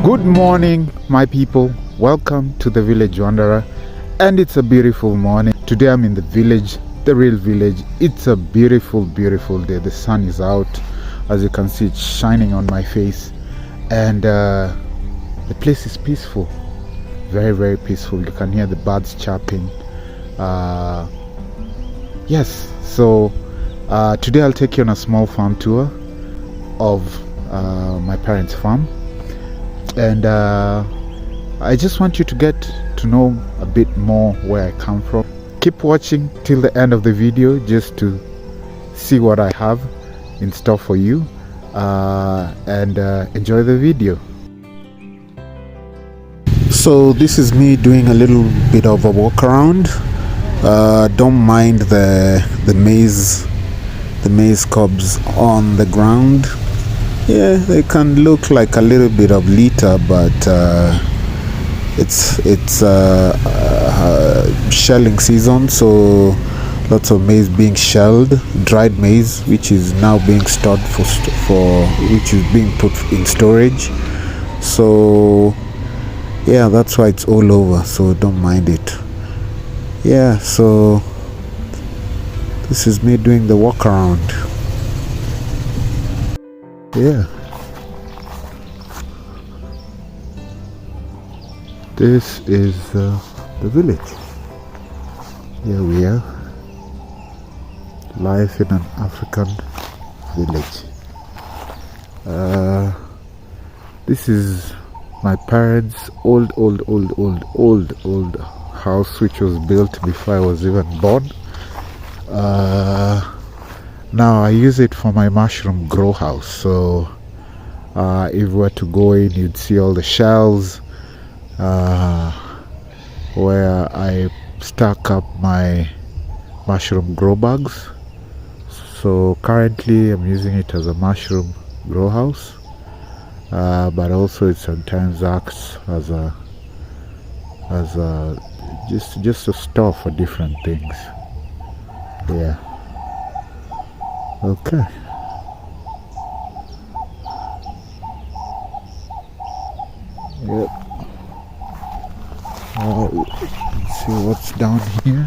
Good morning, my people. Welcome to the Village Wanderer, and it's a beautiful morning. Today I'm in the village, the real village. It's a beautiful, beautiful day. The sun is out. As you can see, it's shining on my face, and the place is peaceful. Very, very peaceful. You can hear the birds chirping. Yes, so today I'll take you on a small farm tour of my parents' farm, and I just want you to get to know a bit more where I come from. Keep watching till the end of the video just to see what I have in store for you, and enjoy the video. So this is me doing a little bit of a walk around. Don't mind the maize cobs on the ground. Yeah, they can look like a little bit of litter, but it's shelling season, so lots of maize being shelled, dried maize, which is now being stored which is being put in storage. So yeah, that's why it's all over, so don't mind it. Yeah, so this is me doing the walk around. Yeah, this is the village. Here we are, life in an African village. This is my parents' old house, which was built before I was even born. Now I use it for my mushroom grow house. So if we were to go in, you'd see all the shells where I stack up my mushroom grow bags. So currently I'm using it as a mushroom grow house, but also it sometimes acts as a just a store for different things. Yeah. Okay. Yep. Let's see what's down here.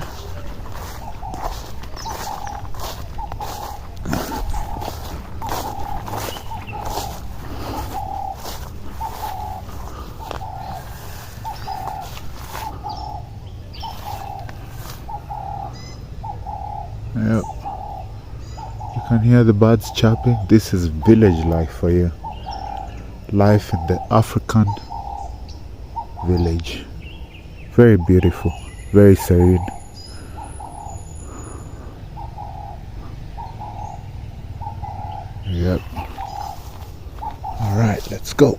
Yep. You can hear the birds chirping. This is village life for you. Life in the African village. Very beautiful, very serene. Yep. Alright, let's go.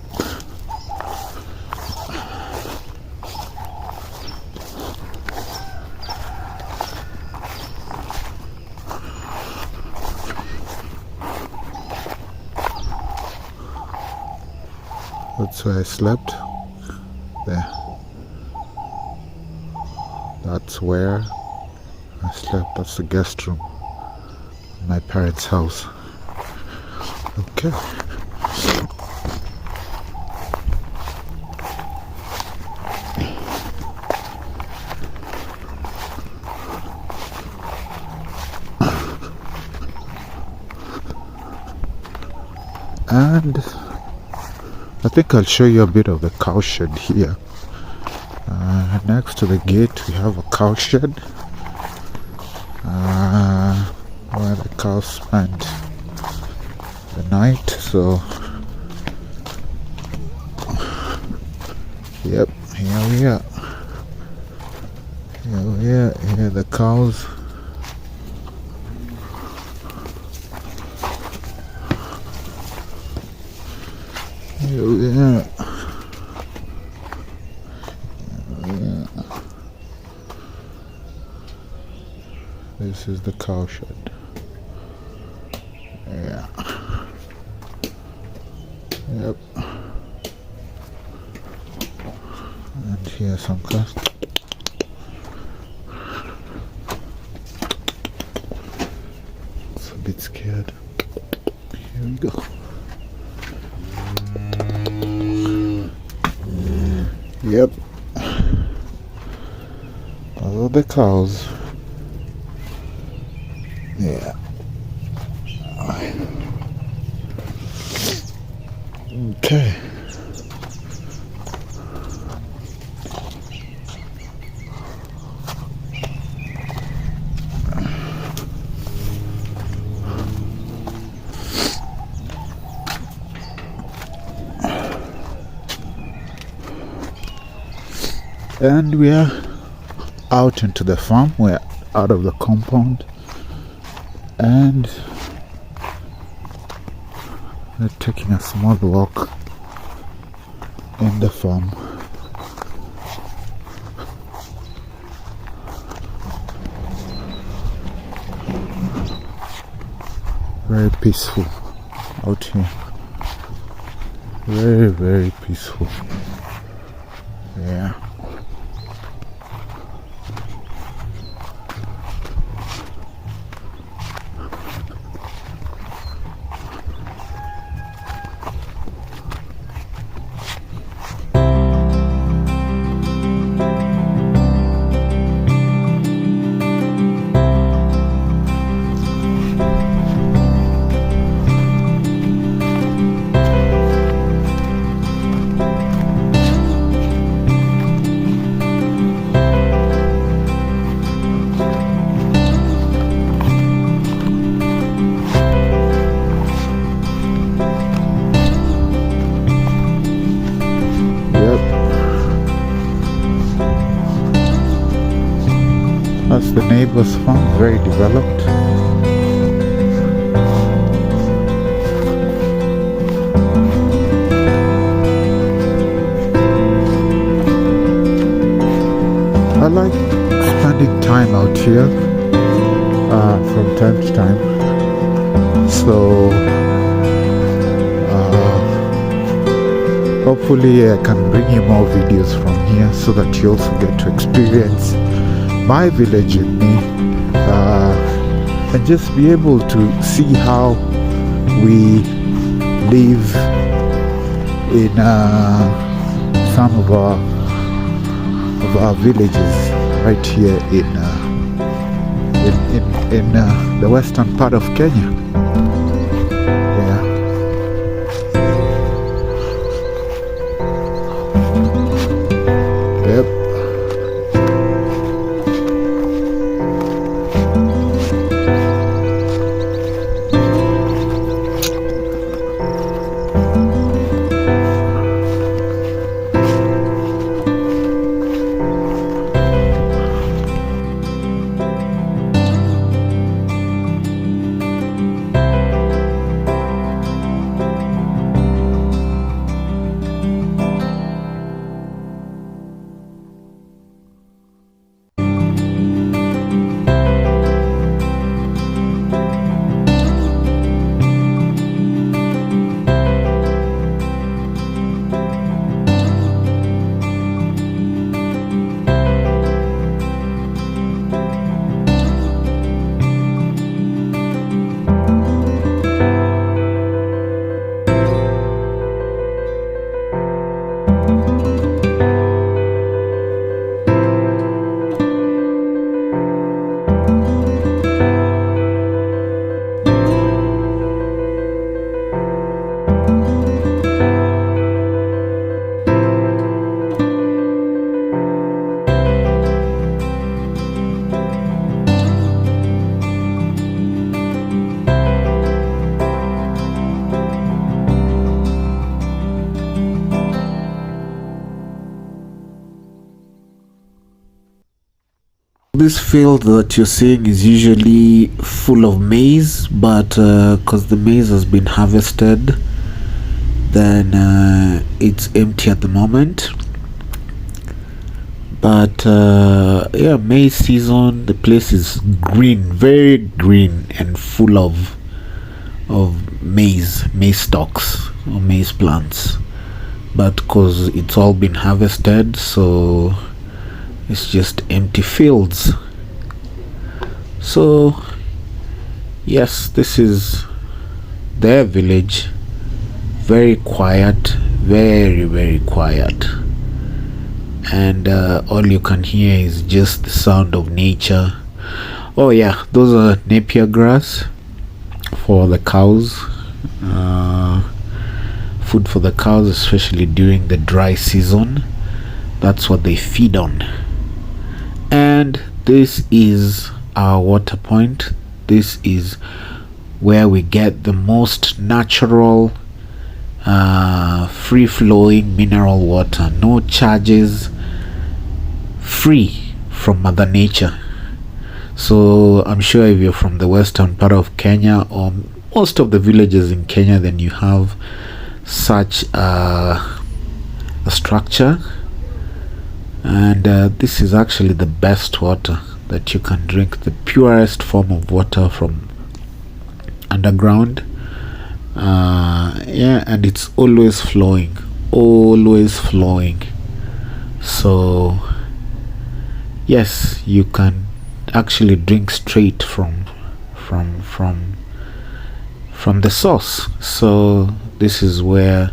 That's where I slept. There. That's where I slept. That's the guest room in my parents' house. Okay. And I think I'll show you a bit of the cow shed here. Next to the gate we have a cow shed where the cows spend the night. So yep, here we are. Here are the cows. Here we are. This is the cow shed. Yeah. Yep. And here are some cows. It's a bit scared. Here we go. Yep. Those are the cows. Yeah. Okay. And we are out into the farm. We're out of the compound, and we're taking a small walk in the farm. Very peaceful out here. Very, very peaceful. Yeah. That's the neighbor's farm, very developed. I like spending time out here from time to time. So hopefully I can bring you more videos from here so that you also get to experience my village with me, and just be able to see how we live in some of our villages right here in the western part of Kenya. Yep. This field that you're seeing is usually full of maize, but because the maize has been harvested, then it's empty at the moment. But yeah, maize season, the place is green, very green, and full of maize stalks or maize plants. But because it's all been harvested, so it's just empty fields. So yes, this is their village. Very quiet, very quiet. and all you can hear is just the sound of nature. Oh yeah, those are napier grass for the cows, food for the cows, especially during the dry season. That's what they feed on. And this is our water point. This is where we get the most natural, free-flowing mineral water, no charges, free from Mother Nature. So I'm sure if you're from the western part of Kenya, or most of the villages in Kenya, then you have such a structure. And this is actually the best water that you can drink, the purest form of water from underground. Yeah, and it's always flowing, so yes, you can actually drink straight from the source. So this is where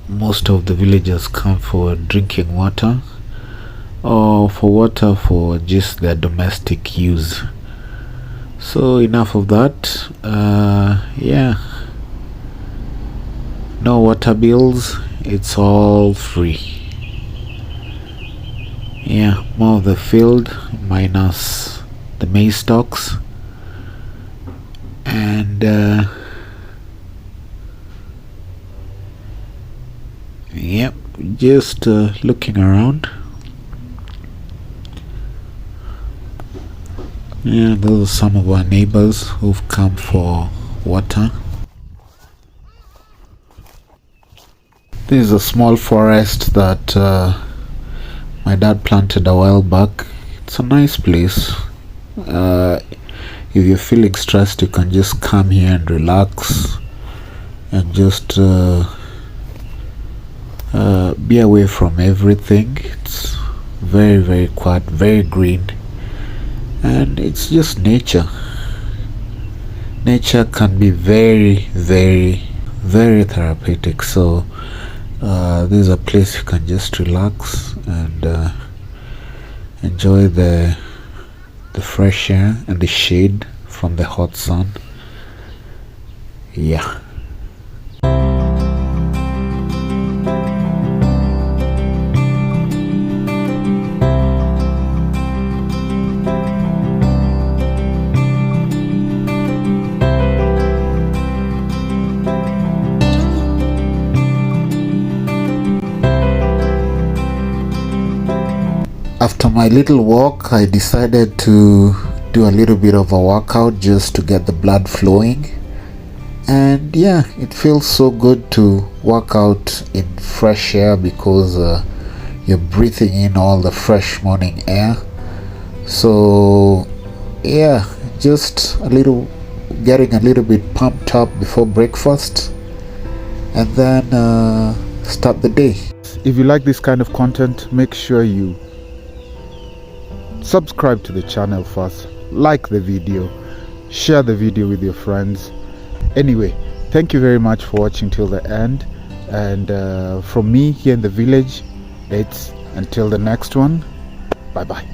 most of the villagers come for drinking water, or for water for just their domestic use. So enough of that. Yeah, no water bills, it's all free. Yeah, more of the field minus the maize stalks. And yep, just looking around. Yeah, those are some of our neighbors who've come for water. This is a small forest that my dad planted a while back. It's a nice place. If you're feeling stressed, you can just come here and relax and just be away from everything. It's very, very quiet, very green, and it's just nature. Nature can be very, very, very therapeutic. So this is a place you can just relax and enjoy the fresh air and the shade from the hot sun. Yeah. After my little walk, I decided to do a little bit of a workout just to get the blood flowing. And yeah, it feels so good to work out in fresh air, because you're breathing in all the fresh morning air. So yeah, just getting a little bit pumped up before breakfast, and then start the day. If you like this kind of content, make sure you subscribe to the channel first, like the video, share the video with your friends. Anyway, thank you very much for watching till the end, and from me here in the village, it's until the next one, bye bye.